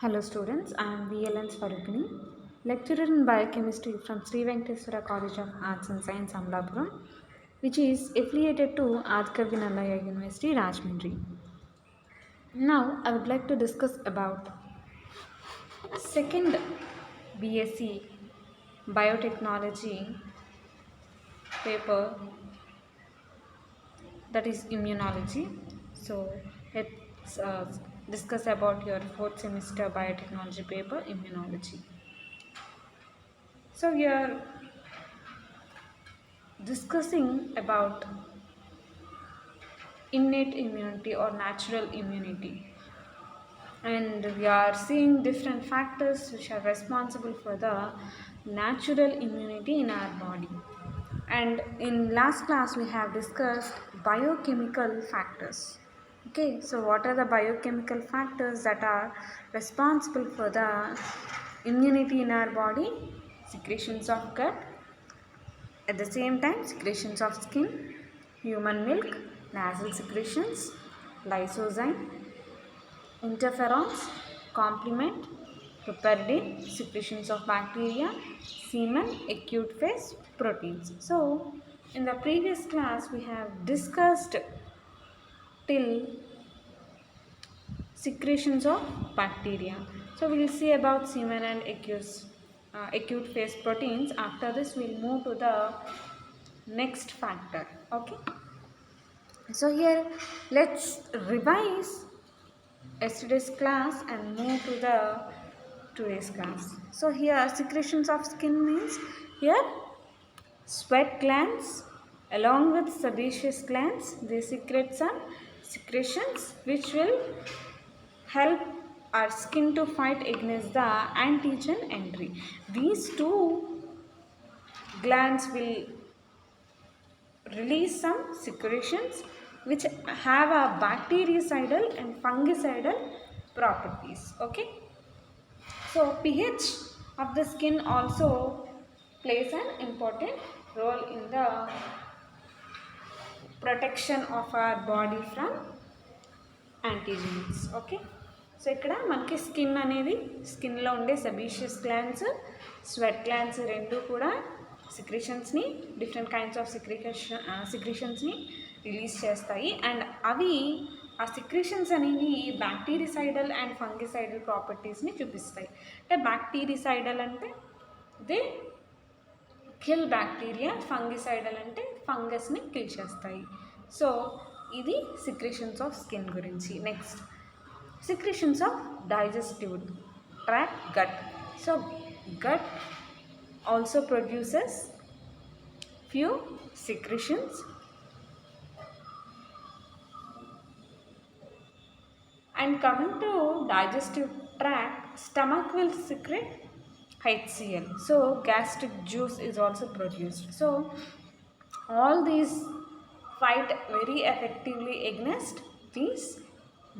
Hello students, I am VLN Swarupini, lecturer in biochemistry from Sri Venkateswara College of Arts and Science, Amlapuram, which is affiliated to Adkavi Nallaya University, Rajahmundry. Now, I would like to discuss about second BSc Biotechnology paper, that is immunology. So, let's discuss about your fourth semester biotechnology paper, immunology. So, we are discussing about innate immunity or natural immunity, and we are seeing different factors which are responsible for the natural immunity in our body. And in last class we have discussed biochemical factors. Okay, so what are the biochemical factors that are responsible for the immunity in our body? Secretions of gut, at the same time, secretions of skin, human milk, nasal secretions, lysozyme, interferons, complement, piperidine, secretions of bacteria, semen, acute phase, proteins. So, in the previous class, we have discussed till secretions of bacteria. So, we will see about semen and acute phase proteins. After this, we will move to the next factor. Okay. So here let's revise yesterday's class and move to the today's class. So here secretions of skin means here sweat glands along with sebaceous glands, they secrete some secretions which will help our skin to fight against the antigen entry. These two glands will release some secretions which have a bactericidal and fungicidal properties. Okay, so pH of the skin also plays an important role in the protection of our body from antigens. Okay, so ఇక్కడ మనకి skin అనేది స్కిన్లో ఉండే సెబీషియస్ glands, sweat glands రెండు కూడా సిక్రిషన్స్ని, different kinds of సిక్రిషన్స్ని release చేస్తాయి. And అవి ఆ సిక్రిషన్స్ అనేవి బ్యాక్టీరిసైడల్ అండ్ ఫంగిసైడల్ ప్రాపర్టీస్ని చూపిస్తాయి. అంటే బ్యాక్టీరిసైడల్ అంటే దే కిల్ బ్యాక్టీరియా, ఫంగిసైడల్ అంటే ఫంగస్ని కిల్ చేస్తాయి. సో ఇది సిక్రిషన్స్ ఆఫ్ స్కిన్ గురించి. Next secretions of digestive tract, gut. So gut also produces few secretions, and coming to digestive tract, stomach will secrete HCl, so gastric juice is also produced. So all these fight very effectively against these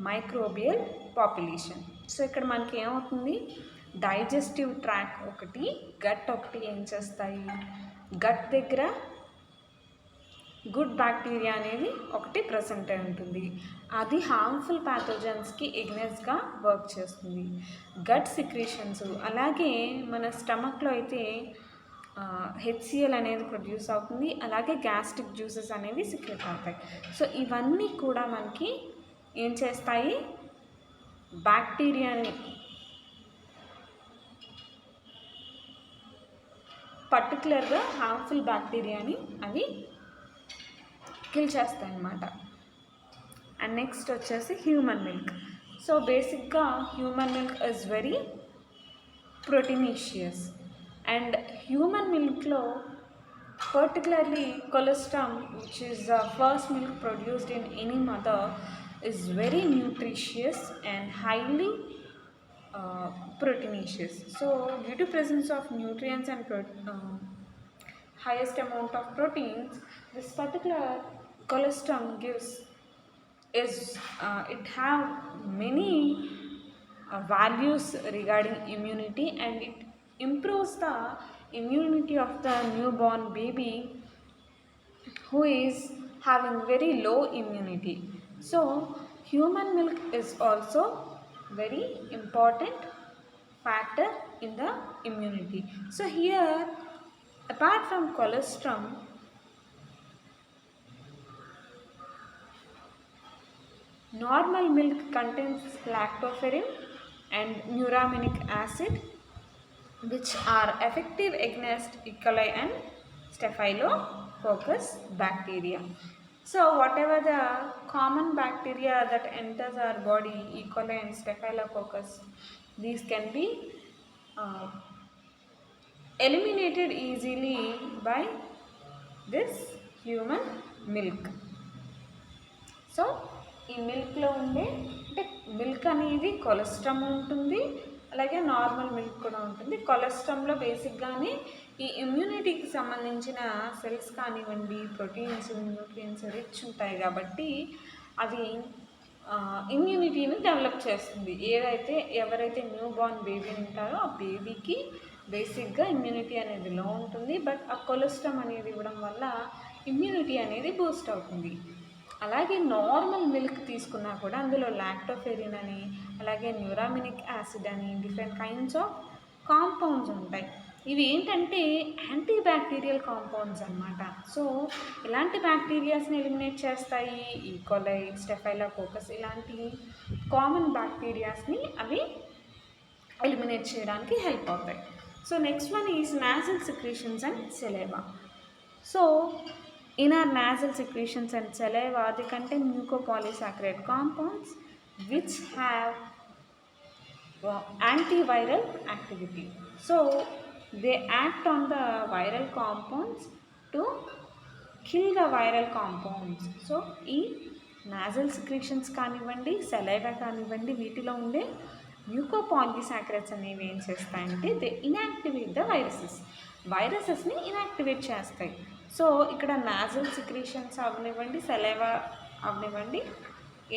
microbial population. So ఇక్కడ మనకి ఏమవుతుంది, digestive tract ఒకటి, gut ఒకటి ఏం చేస్తాయి, gut దగ్గర good bacteria అనేది ఒకటి ప్రజెంట్ అయి ఉంటుంది. అది హార్మ్ఫుల్ ప్యాథోజన్స్కి ఎగ్నెస్ట్గా వర్క్ చేస్తుంది. గట్ సిక్రేషన్స్, అలాగే మన స్టమక్లో అయితే హెచ్సిఎల్ అనేది ప్రొడ్యూస్ అవుతుంది, అలాగే గ్యాస్ట్రిక్ జ్యూసెస్ అనేవి సిక్రెట్ అవుతాయి. సో ఇవన్నీ కూడా మనకి ఏం చేస్తాయి, బ్యాక్టీరియాని, పర్టికులర్గా హార్మ్ఫుల్ బ్యాక్టీరియాని అవి కిల్ చేస్తాయి అన్నమాట. అండ్ నెక్స్ట్ వచ్చేసి హ్యూమన్ మిల్క్. సో బేసిక్గా human milk is very proteinaceous, and human మిల్క్లో particularly colostrum, which is the first milk produced in any mother, is very nutritious and highly proteinaceous. So due to presence of nutrients and highest amount of proteins, this particular colostrum it have many values regarding immunity, and it improves the immunity of the newborn baby who is having very low immunity. So human milk is also very important factor in the immunity. So here, apart from colostrum, normal milk contains lactoferrin and neuramic acid, which are effective against E. coli and Staphylococcus bacteria. So whatever the common bacteria that enters our body, E. coli and Staphylococcus, these can be uh, eliminated easily by this human milk. So ఈ మిల్క్లో ఉండే అంటే milk అనేది కొలెస్ట్రామ్ ఉంటుంది, అలాగే normal milk కూడా ఉంటుంది. కొలెస్ట్రామ్లో బేసిక్గానే ఈ ఇమ్యూనిటీకి సంబంధించిన సెల్స్ కానివ్వండి, ప్రోటీన్స్, న్యూట్రియన్స్ రిచ్ ఉంటాయి కాబట్టి అది ఇమ్యూనిటీని డెవలప్ చేస్తుంది. ఎవరైతే న్యూ బార్న్ బేబీ ఉంటారో ఆ బేబీకి బేసిక్గా ఇమ్యూనిటీ అనేది లో ఉంటుంది, బట్ ఆ కొలెస్ట్రామ్ అనేది ఇవ్వడం వల్ల ఇమ్యూనిటీ అనేది బూస్ట్ అవుతుంది. అలాగే నార్మల్ మిల్క్ తీసుకున్నా కూడా అందులో లాక్టోఫెరిన్ అని, అలాగే న్యూరామినిక్ యాసిడ్ అని డిఫరెంట్ కైండ్స్ ఆఫ్ కాంపౌండ్స్ ఉంటాయి. ఇవి ఏంటంటే యాంటీ బ్యాక్టీరియల్ కాంపౌండ్స్ అన్నమాట. సో ఇలాంటి బ్యాక్టీరియాస్ని ఎలిమినేట్ చేస్తాయి. ఈ కొలై, స్టెఫైలోకోకస్ ఇలాంటి కామన్ బ్యాక్టీరియాస్ని అవి ఎలిమినేట్ చేయడానికి హెల్ప్ అవుతాయి. So next one is nasal secretions and saliva. So in our nasal secretions and saliva, they contain mucopolysaccharide compounds which have antiviral activity. So they act on the viral compounds to kill the viral compounds. So ఈ nasal secretions కానివ్వండి, saliva కానివ్వండి, వీటిలో ఉండే మ్యూకోపాలిసాక్రైడ్స్ అనేవి ఏం చేస్తాయంటే they inactivate the వైరసెస్ని inactivate చేస్తాయి. So ఇక్కడ నాజల్ సిక్రీషన్స్ అవనివ్వండి, సలైవా అవనివ్వండి,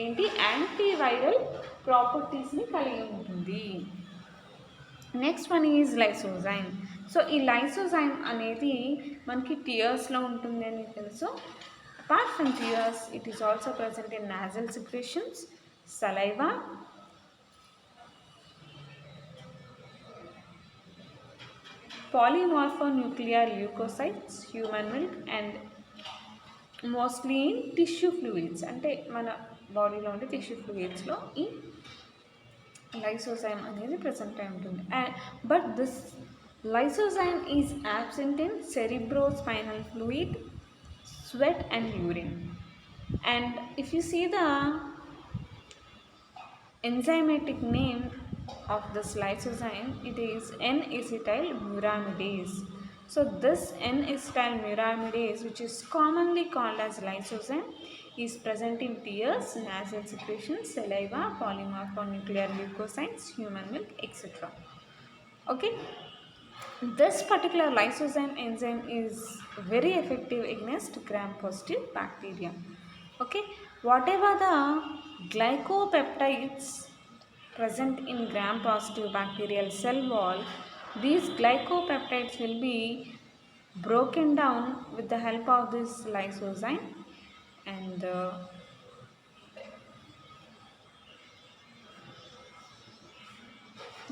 ఏంటి యాంటీవైరల్ ప్రాపర్టీస్ని కలిగి ఉంటుంది. Next one is lysozyme. So ఈ లైసోజైమ్ అనేది మనకి టియర్స్లో ఉంటుంది అని తెలుసు. Apart from tears it is also present in nozzle secretions, saliva, polymorphonuclear leukocytes, human milk, and mostly in tissue fluids. అంటే మన బాడీలో ఉండే టిష్యూ ఫ్లూయిడ్స్లో ఈ లైసోజైమ్ అనేది ప్రజెంట్ అయి ఉంటుంది. But this lysozyme is absent in cerebrospinal fluid, sweat and urine. And if you see the enzymatic name of this lysozyme, it is N-acetylmuramidase. So this N-acetylmuramidase, which is commonly called as lysozyme, is present in tears, nasal secretions, saliva, polymorphonuclear leukocytes, human milk, etc. Okay, this particular lysozyme enzyme is very effective against gram-positive bacteria. Okay, whatever the glycopeptides present in gram-positive bacterial cell wall, these glycopeptides will be broken down with the help of this lysozyme, and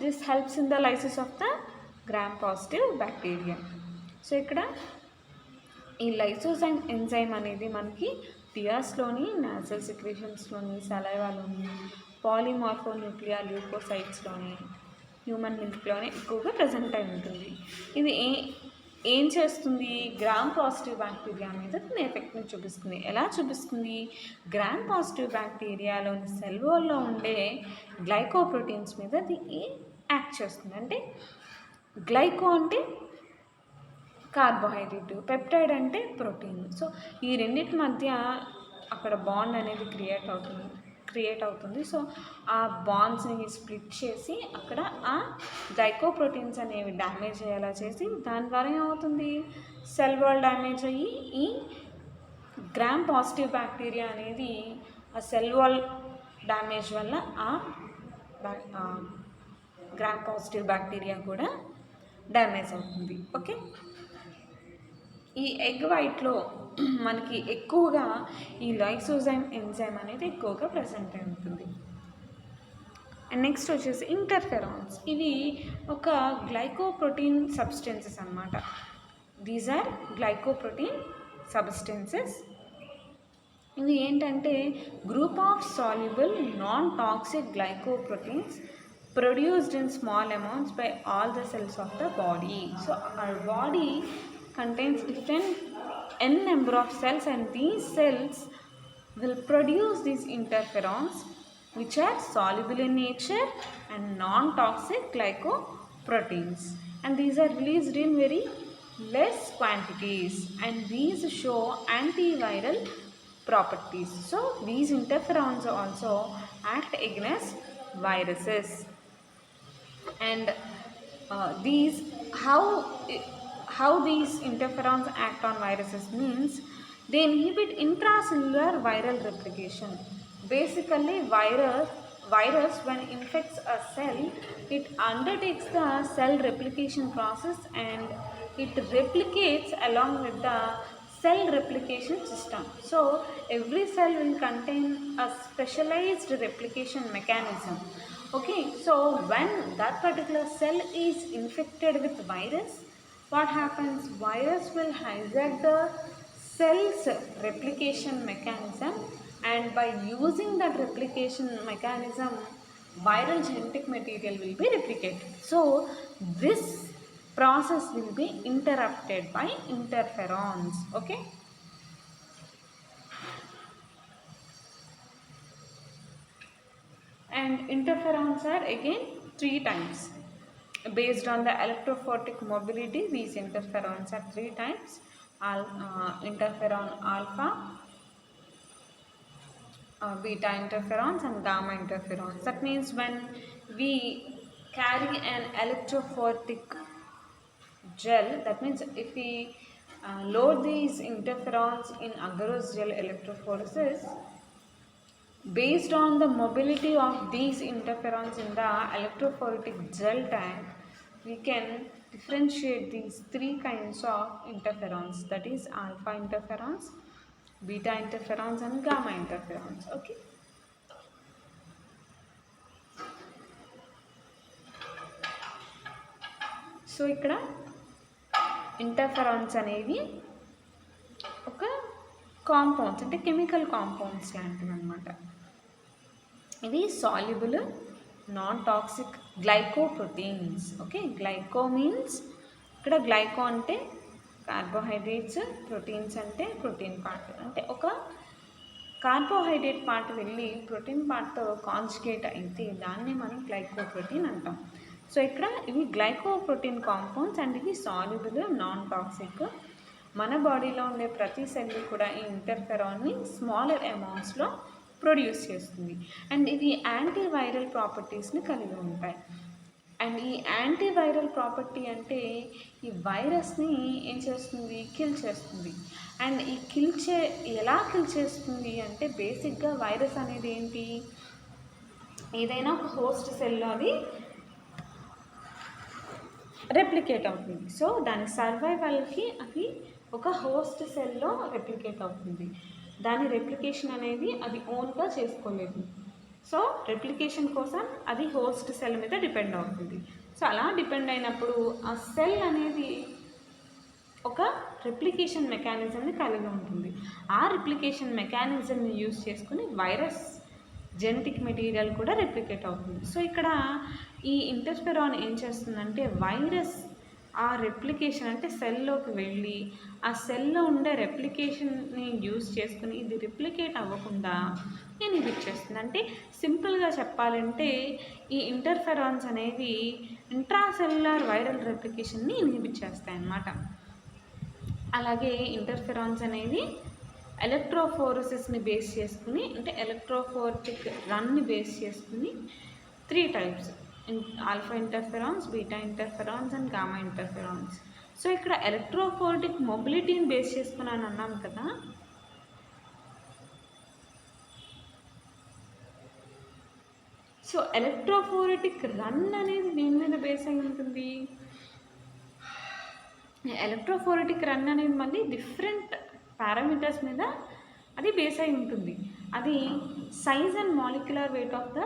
this helps in the lysis of the gram-positive bacteria. So ఇక్కడ ఈ lysozyme enzyme అనేది మనకి టియాస్లోని, nozzle సిక్రేషన్స్లోని, సలైవాలోని, పాలిమార్ఫోన్యూక్లియర్ ల్యూకోసైట్స్లోని, human మిల్క్లోనే ఎక్కువగా present అయి ఉంటుంది. ఇది ఏం చేస్తుంది? గ్రామ్ పాజిటివ్ బ్యాక్టీరియా మీద దీని ఎఫెక్ట్ని చూపిస్తుంది. ఎలా చూపిస్తుంది? గ్రామ్ పాజిటివ్ బ్యాక్టీరియాలోని సెల్ వాల్లో ఉండే గ్లైకోప్రోటీన్స్ మీద ఇది యాక్ట్ చేస్తుంది. అంటే గ్లైకో అంటే కార్బోహైడ్రేట్, పెప్టైడ్ అంటే ప్రోటీన్. సో ఈ రెండింటి మధ్య అక్కడ బాండ్ అనేది క్రియేట్ అవుతుంది. సో ఆ బాండ్స్ని స్ప్లిట్ చేసి అక్కడ ఆ గ్లైకోప్రోటీన్స్ అనేవి డ్యామేజ్ అయ్యేలా చేసి దాని ద్వారా ఏమవుతుంది? సెల్ వాల్ డ్యామేజ్ అయ్యి ఈ గ్రామ్ పాజిటివ్ బ్యాక్టీరియా అనేది ఆ సెల్ వాల్ డ్యామేజ్ వల్ల ఆ గ్రామ్ పాజిటివ్ బ్యాక్టీరియా కూడా డ్యామేజ్ అవుతుంది. ఓకే, ఈ ఎగ్ వైట్లో మనకి ఎక్కువగా ఈ లైసోజైమ్ ఎంజైమ్ అనేది ఎక్కువగా ప్రజెంట్ అయి ఉంటుంది. అండ్ నెక్స్ట్ వచ్చేసి ఇంటర్ఫెరాన్స్. ఇవి ఒక గ్లైకోప్రోటీన్ సబ్స్టెన్సెస్ అన్నమాట. These are glycoprotein substances. ఇవి ఏంటంటే group of soluble non toxic glycoproteins produced in small amounts by all the cells of the body. So our body contains different n number of cells, and these cells will produce these interferons which are soluble in nature and non-toxic glycoproteins, and these are released in very less quantities, and these show antiviral properties. So these interferons also act against viruses. And these how these interferons act on viruses means they inhibit intracellular viral replication. Basically virus when infects a cell, it undertakes the cell replication process and it replicates along with the cell replication system. So every cell will contain a specialized replication mechanism. Okay, so when that particular cell is infected with virus, what happens? Virus will hijack the cell's replication mechanism, and by using that replication mechanism, viral genetic material will be replicated. So this process will be interrupted by interferons. Okay. And interferons are again 3 types. Based on the electrophoretic mobility, these interferons are 3 types. Interferon alpha, beta interferons and gamma interferons. That means when we carry an electrophoretic gel, that means if we load these interferons in agarose gel electrophoresis, based on the mobility of these interferons in the electrophoretic gel tank, we can differentiate these 3 kinds of interferons, that is alpha interferons, beta interferons and gamma interferons. Okay. So ఇక్కడ interferons అనేవి ఒక compounds, అంటే chemical compounds లాంటివి అనమాట. ఇవి soluble non toxic glycoproteins. Okay, glyco means ఇక్కడ glyco అంటే carbohydrates, proteins అంటే ప్రోటీన్ పార్ట్, అంటే ఒక కార్బోహైడ్రేట్ పార్ట్ వెళ్ళి ప్రోటీన్ పార్ట్తో కాంజుగేట్ అయితే దాన్ని మనం గ్లైకోప్రోటీన్ అంటాం. సో ఇక్కడ ఇవి గ్లైకోప్రోటీన్ కాంపౌండ్స్ అండ్ ఇవి సాల్యుబుల్ నాన్ టాక్సిక్. మన బాడీలో ఉండే ప్రతి సెల్ కూడా ఈ ఇంటర్ఫెరాన్ని స్మాలర్ అమౌంట్స్లో ప్రొడ్యూస్ చేస్తుంది. అండ్ ఇవి యాంటీవైరల్ ప్రాపర్టీస్ని కలిగి ఉంటాయి. అండ్ ఈ యాంటీవైరల్ ప్రాపర్టీ అంటే ఈ వైరస్ని ఏం చేస్తుంది? కిల్ చేస్తుంది. అండ్ ఈ ఎలా కిల్ చేస్తుంది అంటే బేసిక్గా వైరస్ అనేది ఏంటి? ఏదైనా ఒక హోస్ట్ సెల్లో అది రెప్లికేట్ అవుతుంది. సో దాని సర్వైవల్కి అది ఒక హోస్ట్ సెల్లో రెప్లికేట్ అవుతుంది. దాని రెప్లికేషన్ అనేది అది ఓన్గా చేసుకోలేదు. సో రెప్లికేషన్ కోసం అది హోస్ట్ సెల్ మీద డిపెండ్ అవుతుంది. సో అలా డిపెండ్ అయినప్పుడు ఆ సెల్ అనేది ఒక రెప్లికేషన్ మెకానిజంని కలిగి ఉంటుంది. ఆ రెప్లికేషన్ మెకానిజంని యూజ్ చేసుకుని వైరస్ జెనెటిక్ మెటీరియల్ కూడా రెప్లికేట్ అవుతుంది. సో ఇక్కడ ఈ ఇంటర్ఫెరాన్ ఏం చేస్తుందంటే వైరస్ ఆ రెప్లికేషన్ అంటే సెల్లోకి వెళ్ళి ఆ సెల్లో ఉండే రెప్లికేషన్ని యూజ్ చేసుకుని ఇది రిప్లికేట్ అవ్వకుండా ఇన్హిబిట్ చేస్తుంది. అంటే సింపుల్గా చెప్పాలంటే ఈ ఇంటర్ఫెరాన్స్ అనేవి ఇంట్రాసెల్యులర్ వైరల్ రెప్లికేషన్ని ఇన్హిబిట్ చేస్తాయి అన్నమాట. అలాగే ఇంటర్ఫెరాన్స్ అనేవి ఎలక్ట్రోఫోరసిస్ని బేస్ చేసుకుని, అంటే ఎలక్ట్రోఫోరెటిక్ రన్ని బేస్ చేసుకుని 3 types: alpha interferons, beta interferons and gamma interferons. So ఇక్కడ ఎలక్ట్రోఫోరెటిక్ మొబిలిటీని బేస్ చేసుకున్నాను అన్నాం కదా. సో ఎలక్ట్రోఫోరెటిక్ రన్ అనేది దేని మీద బేస్ అయి ఉంటుంది? ఎలక్ట్రోఫోరెటిక్ రన్ అనేది మళ్ళీ డిఫరెంట్ పారామీటర్స్ మీద అది బేస్ అయి ఉంటుంది. అది size and molecular weight of the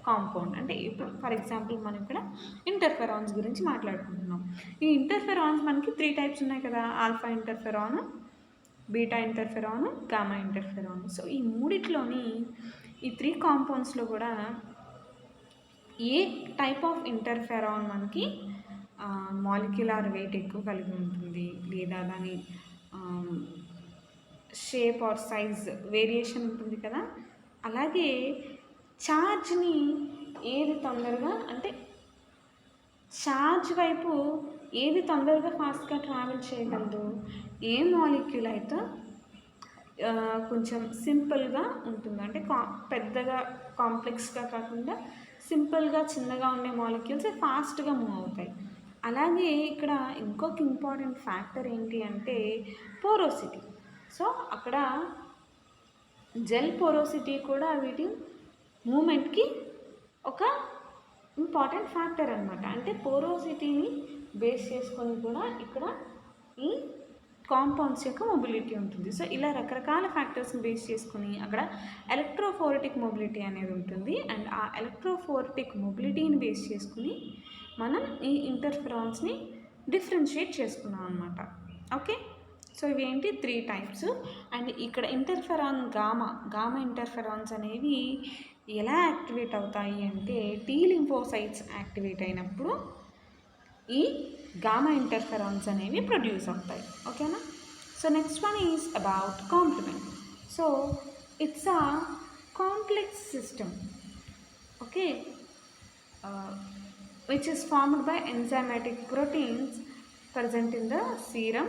compound. అంటే ఇప్పుడు ఫర్ ఎగ్జాంపుల్ మనం ఇక్కడ ఇంటర్ఫెరాన్స్ గురించి మాట్లాడుకుంటున్నాం. ఈ ఇంటర్ఫెరాన్స్ మనకి 3 టైప్స్ ఉన్నాయి కదా, alpha interferon, beta interferon, gamma interferon. So ఈ మూడిట్లోని ఈ 3 కాంపౌండ్స్లో కూడా ఏ టైప్ ఆఫ్ ఇంటర్ఫెరాన్ మనకి మాలిక్యులర్ వెయిట్ ఎక్కువ కలిగి ఉంటుంది, లేదా దాని షేప్ ఆర్ సైజ్ వేరియేషన్ ఉంటుంది కదా, అలాగే ఛార్జ్ని ఏది తొందరగా, అంటే ఛార్జ్ వైపు ఏది తొందరగా ఫాస్ట్గా ట్రావెల్ చేయగలదు, ఏ మాలిక్యూల్ అయితే కొంచెం సింపుల్గా ఉంటుంది, అంటే పెద్దగా కాంప్లెక్స్గా కాకుండా సింపుల్గా చిన్నగా ఉండే మాలిక్యూల్స్ ఫాస్ట్గా మూవ్ అవుతాయి. అలాగే ఇక్కడ ఇంకొక ఇంపార్టెంట్ ఫ్యాక్టర్ ఏంటి అంటే పోరోసిటీ. సో అక్కడ జెల్ పోరోసిటీ కూడా వీటి మూమెంట్కి ఒక ఇంపార్టెంట్ ఫ్యాక్టర్ అనమాట. అంటే పోరోసిటీని బేస్ చేసుకొని కూడా ఇక్కడ ఈ కాంపౌండ్స్ యొక్క మొబిలిటీ ఉంటుంది. సో ఇలా రకరకాల ఫ్యాక్టర్స్ని బేస్ చేసుకుని అక్కడ ఎలక్ట్రోఫోరెటిక్ మొబిలిటీ అనేది ఉంటుంది. అండ్ ఆ ఎలక్ట్రోఫోరెటిక్ మొబిలిటీని బేస్ చేసుకుని మనం ఈ ఇంటర్ఫెరాన్స్ని డిఫరెన్షియేట్ చేసుకున్నాం అనమాట. ఓకే, సో ఇవేంటి 3 టైప్స్. అండ్ ఇక్కడ ఇంటర్ఫెరాన్ గామా ఇంటర్ఫెరాన్స్ అనేవి ఎలా యాక్టివేట్ అవుతాయి అంటే టీ లింఫోసైట్స్ యాక్టివేట్ అయినప్పుడు ఈ గామా ఇంటర్ఫెరాన్స్ అనేవి ప్రొడ్యూస్ అవుతాయి. ఓకేనా. So next one is about complement. So it's a complex system, okay, which is formed by enzymatic proteins present in the serum,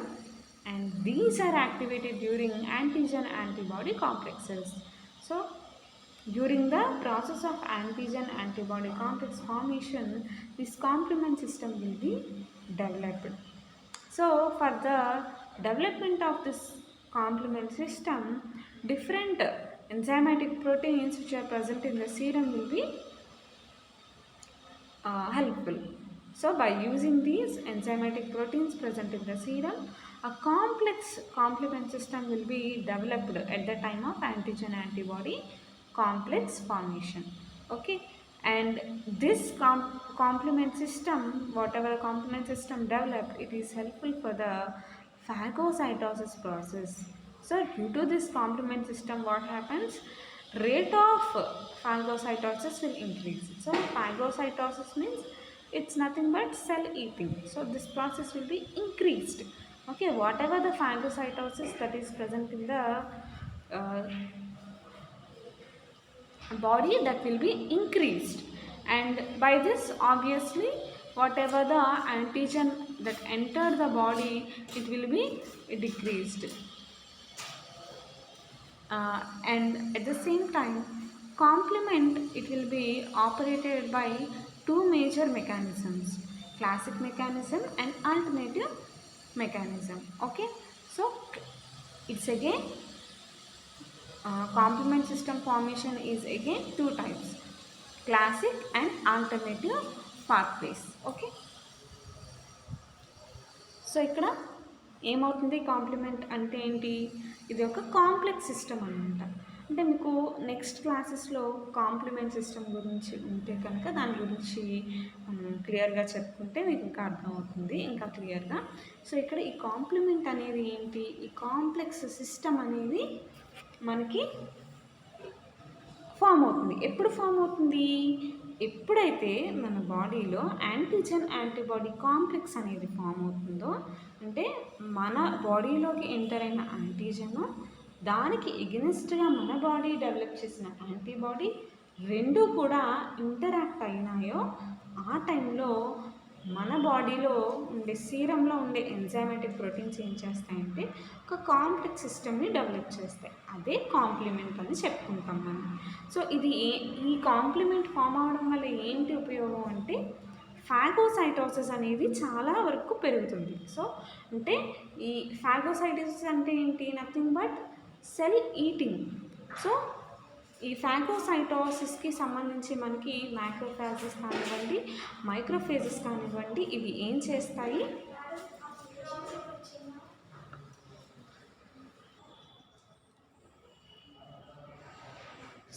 and these are activated during antigen-antibody complexes. So during the process of antigen-antibody complex formation, this complement system will be developed. So for the development of this complement system, different enzymatic proteins which are present in the serum will be helpful. So by using these enzymatic proteins present in the serum, a complex complement system will be developed at the time of antigen-antibody complex formation. Okay, and this complement system, whatever complement system developed, it is helpful for the phagocytosis process. So due to this complement system, what happens? Rate of phagocytosis will increase. So phagocytosis means it's nothing but cell eating. So this process will be increased. Okay, whatever the phagocytosis that is present in the body, that will be increased, and by this obviously whatever the antigen that enter the body, it will be decreased. And at the same time, complement, it will be operated by 2 major mechanisms, classic mechanism and alternative mechanism. Okay, so it's again complement system formation is again 2 types, classic and alternative pathways. Okay, so ఇక్కడ ఏమవుతుంది, complement అంటే ఏంటి, ఇది ఒక complex system అనమాట. అంటే మీకు next క్లాసెస్లో కాంప్లిమెంట్ సిస్టమ్ గురించి ఉంటే కనుక దాని గురించి క్లియర్గా చెప్పుకుంటే మీకు ఇంకా అర్థమవుతుంది ఇంకా క్లియర్గా. సో ఇక్కడ ఈ కాంప్లిమెంట్ అనేది ఏంటి, ఈ కాంప్లెక్స్ సిస్టమ్ అనేది మనకి ఫామ్ అవుతుంది. ఎప్పుడు ఫామ్ అవుతుంది, ఎప్పుడైతే మన బాడీలో యాంటీజెన్ యాంటీబాడీ కాంప్లెక్స్ అనేది ఫామ్ అవుతుందో, అంటే మన బాడీలోకి ఎంటర్ అయిన యాంటీజెను దానికి ఎగెనిస్ట్గా మన బాడీ డెవలప్ చేసిన యాంటీబాడీ రెండు కూడా ఇంటరాక్ట్ అయినాయో, ఆ టైంలో మన బాడీలో ఉండే సీరంలో ఉండే ఎంజైమాటిక్ ప్రోటీన్స్ ఏం చేస్తాయంటే ఒక కాంప్లెక్స్ సిస్టమ్ని డెవలప్ చేస్తాయి. అదే కాంప్లిమెంట్ అని చెప్పుకుంటాం మనం. సో ఇది ఈ కాంప్లిమెంట్ ఫామ్ అవడం వల్ల ఏంటి ఉపయోగం అంటే ఫాగోసైటోసిస్ అనేది చాలా వరకు పెరుగుతుంది. సో అంటే ఈ ఫాగోసైటోసిస్ అంటే ఏంటి, nothing but cell eating. So ఈ ఫాగోసైటోసిస్కి సంబంధించి మనకి మైక్రోఫేజెస్ కానివ్వండి, మైక్రోఫేజెస్ కానివ్వండి, ఇవి ఏం చేస్తాయి,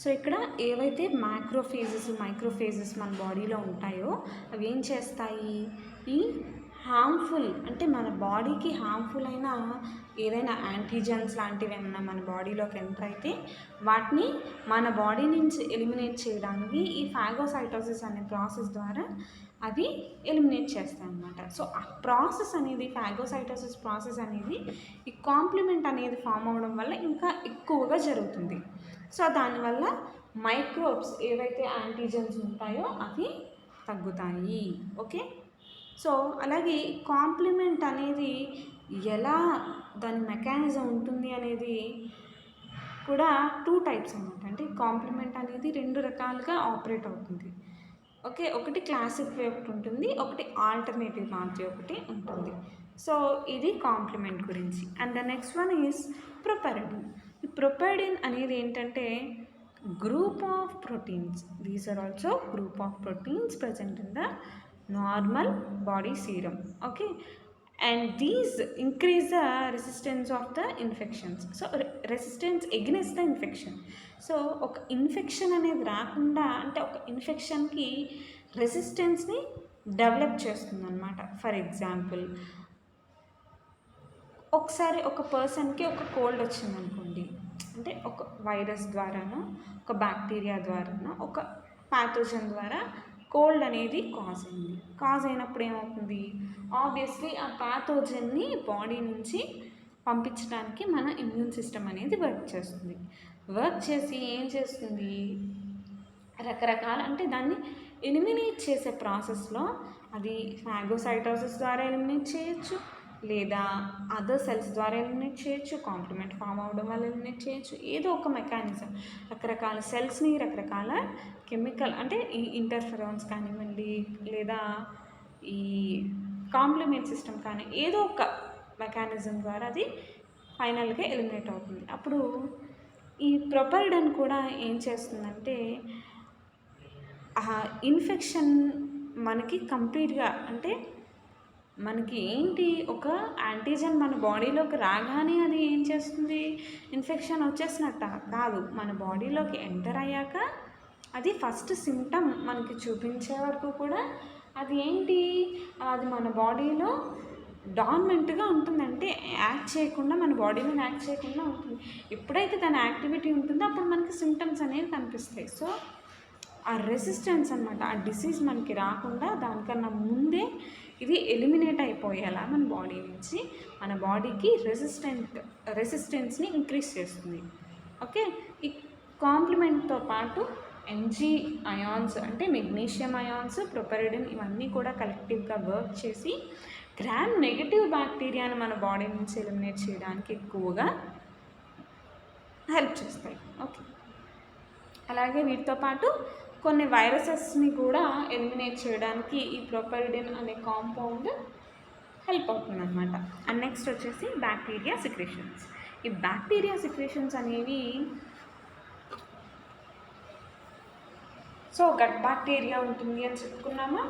సో ఇక్కడ ఏవైతే మైక్రోఫేజెస్ మన బాడీలో ఉంటాయో అవి ఏం చేస్తాయి, ఈ హార్మ్ఫుల్ అంటే మన బాడీకి హార్మ్ఫుల్ అయిన ఏదైనా యాంటీజెన్స్ లాంటివి ఏమన్నా మన బాడీలోకి ఎంటర్ అయితే వాటిని మన బాడీ నుంచి ఎలిమినేట్ చేయడానికి ఈ ఫాగోసైటోసిస్ అనే ప్రాసెస్ ద్వారా అది ఎలిమినేట్ చేస్తాయి అన్నమాట. సో ఆ ప్రాసెస్ అనేది ఫాగోసైటోసిస్ ప్రాసెస్ అనేది ఈ కాంప్లిమెంట్ అనేది ఫామ్ అవ్వడం వల్ల ఇంకా ఎక్కువగా జరుగుతుంది. సో దానివల్ల మైక్రోబ్స్ ఏవైతే యాంటీజెన్స్ ఉంటాయో అవి తగ్గుతాయి. ఓకే, సో అలాగే కాంప్లిమెంట్ అనేది ఎలా దాని మెకానిజం ఉంటుంది అనేది కూడా 2 టైప్స్ అన్నమాట. అంటే కాంప్లిమెంట్ అనేది 2 రకాలుగా ఆపరేట్ అవుతుంది. ఓకే, ఒకటి క్లాసిక్ వే ఒకటి ఉంటుంది, ఒకటి ఆల్టర్నేటివ్ పాత్వే ఒకటి ఉంటుంది. సో ఇది కాంప్లిమెంట్ గురించి. And the next one is properdin. ఈ ప్రొపెరిడిన్ అనేది ఏంటంటే group of proteins. These are also group of proteins present in the normal body serum. Okay, and these increase the resistance of the infections. So resistance against the infection. So ఒక infection అనేది రాకుండా అంటే ఒక ఇన్ఫెక్షన్కి రెసిస్టెన్స్ని develop చేస్తుంది అనమాట. For example, ఒకసారి ఒక పర్సన్కి ఒక కోల్డ్ వచ్చింది అనుకోండి, అంటే ఒక వైరస్ ద్వారానో ఒక బ్యాక్టీరియా ద్వారానో ఒక ప్యాథోజన్ ద్వారా కోల్డ్ అనేది కాజ్ అయినప్పుడు ఏమవుతుంది, ఆబ్వియస్లీ ఆ ప్యాథోజన్ని బాడీ నుంచి పంపించడానికి మన ఇమ్యూన్ సిస్టమ్ అనేది వర్క్ చేసి ఏం చేస్తుంది, రకరకాల అంటే దాన్ని ఎలిమినేట్ చేసే ప్రాసెస్లో అది ఫాగోసైటోసిస్ ద్వారా ఎలిమినేట్ చేయొచ్చు, లేదా అదర్ సెల్స్ ద్వారా ఎలిమినేట్ చేయొచ్చు, కాంప్లిమెంట్ ఫామ్ అవ్వడం వల్ల ఎలిమినేట్ చేయొచ్చు. ఏదో ఒక మెకానిజం రకరకాల సెల్స్ని రకరకాల కెమికల్ అంటే ఈ ఇంటర్ఫెరాన్స్ కానివ్వండి, లేదా ఈ కాంప్లిమెంట్ సిస్టమ్ కానీ ఏదో ఒక మెకానిజం ద్వారా అది ఫైనల్గా ఎలిమినేట్ అవుతుంది. అప్పుడు ఈ ప్రొపెరిడిన్ కూడా ఏం చేస్తుందంటే ఆ ఇన్ఫెక్షన్ మనకి కంప్లీట్గా అంటే మనకి ఏంటి ఒక యాంటీజెన్ మన బాడీలోకి రాగానే అది ఏం చేస్తుంది, ఇన్ఫెక్షన్ వచ్చేసినట్ట కాదు, మన బాడీలోకి ఎంటర్ అయ్యాక అది ఫస్ట్ సిమ్టమ్ మనకి చూపించే వరకు కూడా అది ఏంటి, అది మన బాడీలో డార్మెంట్గా ఉంటుందంటే యాక్ట్ చేయకుండా మన బాడీ మీద యాక్ట్ చేయకుండా ఉంటుంది. ఎప్పుడైతే దాని యాక్టివిటీ ఉంటుందో అప్పుడు మనకి సిమ్టమ్స్ అనేవి కనిపిస్తాయి. సో ఆ రెసిస్టెన్స్ అనమాట, ఆ డిసీజ్ మనకి రాకుండా దానికన్నా ముందే ఇది ఎలిమినేట్ అయిపోయేలా మన బాడీ నుంచి మన బాడీకి రెసిస్టెన్స్ని ఇంక్రీజ్ చేస్తుంది. ఓకే, ఈ కాంప్లిమెంట్తో పాటు ఎంజీ అయాన్స్ అంటే మెగ్నీషియం అయాన్స్, ప్రొపెరిడిన్ ఇవన్నీ కూడా కలెక్టివ్గా వర్క్ చేసి గ్రామ్ నెగిటివ్ బ్యాక్టీరియాను మన బాడీ నుంచి ఎలిమినేట్ చేయడానికి ఎక్కువగా హెల్ప్ చేస్తాయి. ఓకే, అలాగే వీటితో పాటు కొన్ని వైరసెస్ని కూడా ఎలిమినేట్ చేయడానికి ఈ ప్రొపెరిడిన్ అనే కాంపౌండ్ హెల్ప్ అవుతుంది అనమాట. అండ్ నెక్స్ట్ వచ్చేసి బ్యాక్టీరియా సిక్రేషన్స్. ఈ బ్యాక్టీరియా సిక్రేషన్స్ అనేవి సో గట్ బ్యాక్టీరియా ఉంటుంది అని చెప్పుకున్నామా.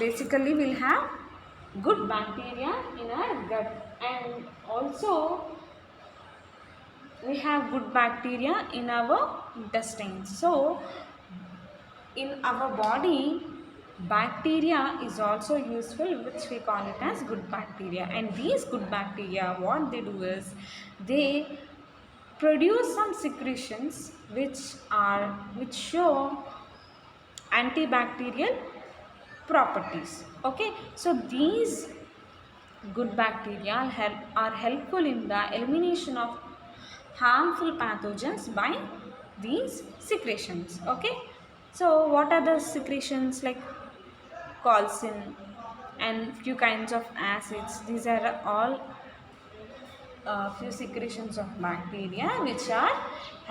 Basically will have good bacteria in our gut and also we have good bacteria in our intestines. So in our body bacteria is also useful, which we call it as good bacteria. And these good bacteria, what they do is they produce some secretions which show antibacterial properties. Okay, so these good bacteria are helpful in the elimination of harmful pathogens by these secretions. Okay, so what are the secretions? Like colicin and few kinds of acids. These are all few secretions of bacteria which are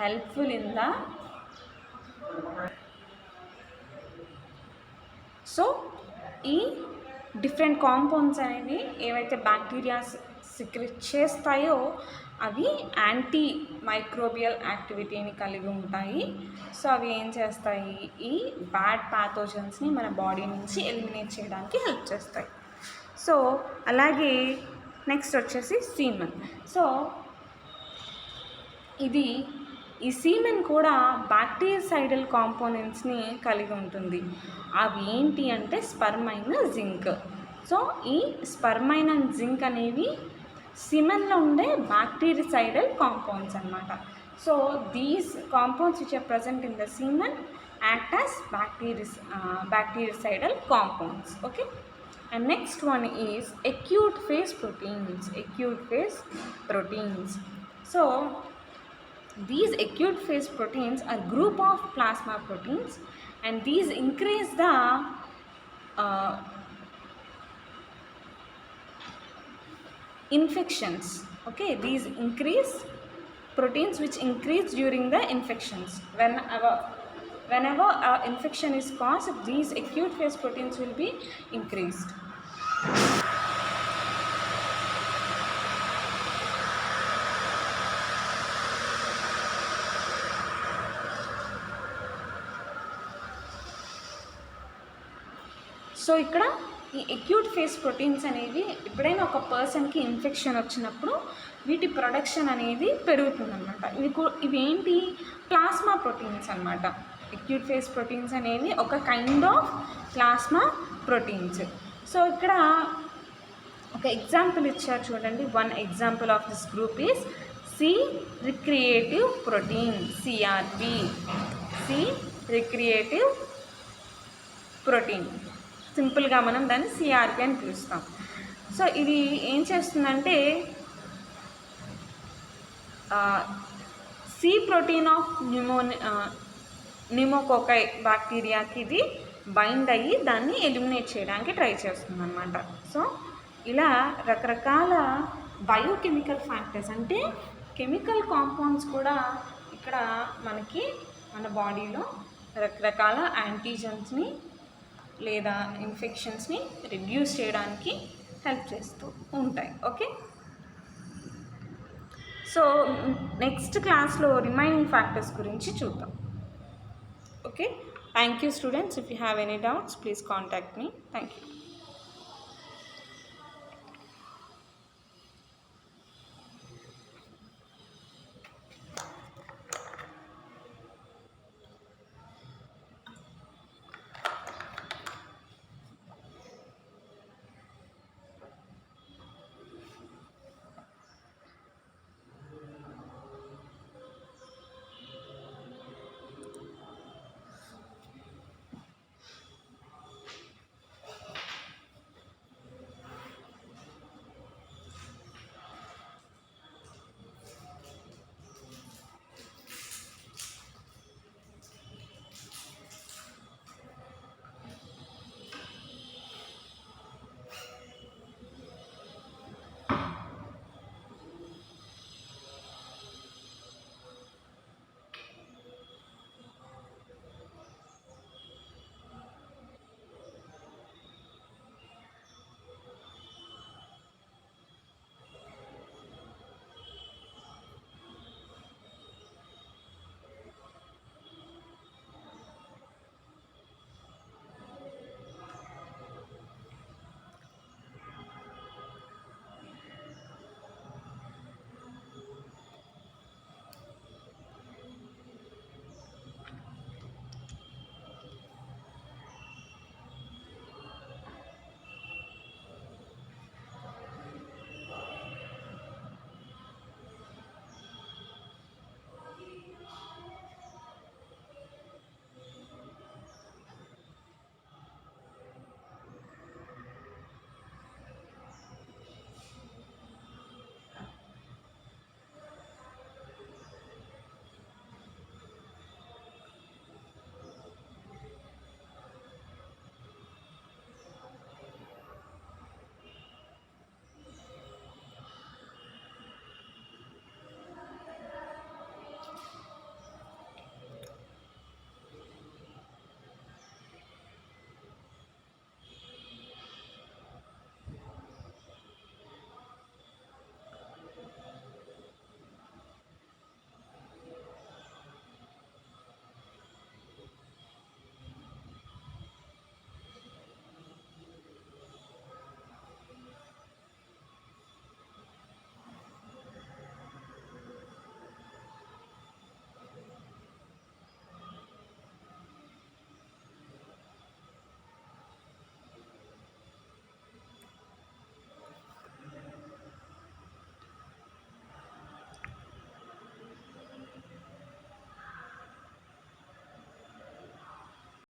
helpful in the so ఈ different compounds అనేవి ఏవైతే bacterias secrete చేస్తాయో అవి anti microbial యాక్టివిటీని కలిగి ఉంటాయి. So అవి ఏం చేస్తాయి, ఈ బ్యాడ్ ప్యాథోజన్స్ని మన బాడీ నుంచి ఎలిమినేట్ చేయడానికి హెల్ప్ చేస్తాయి. సో అలాగే నెక్స్ట్ వచ్చేసి సీమన్. సో ఇది ఈ సీమెన్ కూడా బ్యాక్టీరిసైడల్ కాంపోనెంట్స్ని కలిగి ఉంటుంది. అవి ఏంటి అంటే స్పర్మైన్, జింక్. సో ఈ స్పర్మైన్ అండ్ జింక్ అనేవి సిమెన్లో ఉండే బ్యాక్టీరిసైడల్ కాంపౌండ్స్ అన్నమాట. So these compounds which are present in the semen act as bactericidal compounds. Okay, and next one is acute phase proteins. Acute phase proteins. So these acute phase proteins are group of plasma proteins, and these increase the infections. Okay, these increase proteins which increase during the infections. Whenever infection is caused, these acute phase proteins will be increased. So ఇక్కడ ఈ acute phase proteins అనేవి ఎప్పుడైనా ఒక పర్సన్కి infection వచ్చినప్పుడు వీటి production అనేది పెరుగుతుందన్నమాట. ఇవి ఏంటి, ప్లాస్మా ప్రోటీన్స్ అన్నమాట. అక్యూట్ ఫేస్ ప్రోటీన్స్ అనేవి ఒక kind of plasma proteins. So ఇక్కడ ఒక ఎగ్జాంపుల్ ఇచ్చారు చూడండి. One example of this group is C reactive protein, CRP. C reactive protein, సింపుల్గా మనం దాన్ని సిఆర్పి అని పిలుస్తాం. సో ఇది ఏం చేస్తుందంటే సి ప్రోటీన్ ఆఫ్ న్యూమోకోకై బ్యాక్టీరియాకి ఇది బైండ్ అయ్యి దాన్ని ఎలిమినేట్ చేయడానికి ట్రై చేస్తుంది అన్నమాట. సో ఇలా రకరకాల బయోకెమికల్ ఫ్యాక్టర్స్ అంటే కెమికల్ కాంపౌండ్స్ కూడా ఇక్కడ మనకి మన బాడీలో రకరకాల యాంటీజెన్స్ని లేదా ఇన్ఫెక్షన్స్ని రిడ్యూస్ చేయడానికి హెల్ప్ చేస్తూ ఉంటాయి. ఓకే, సో నెక్స్ట్ క్లాస్లో రిమైనింగ్ ఫ్యాక్టర్స్ గురించి చూద్దాం. Okay, thank you students. If you have any doubts please contact me. Thank you.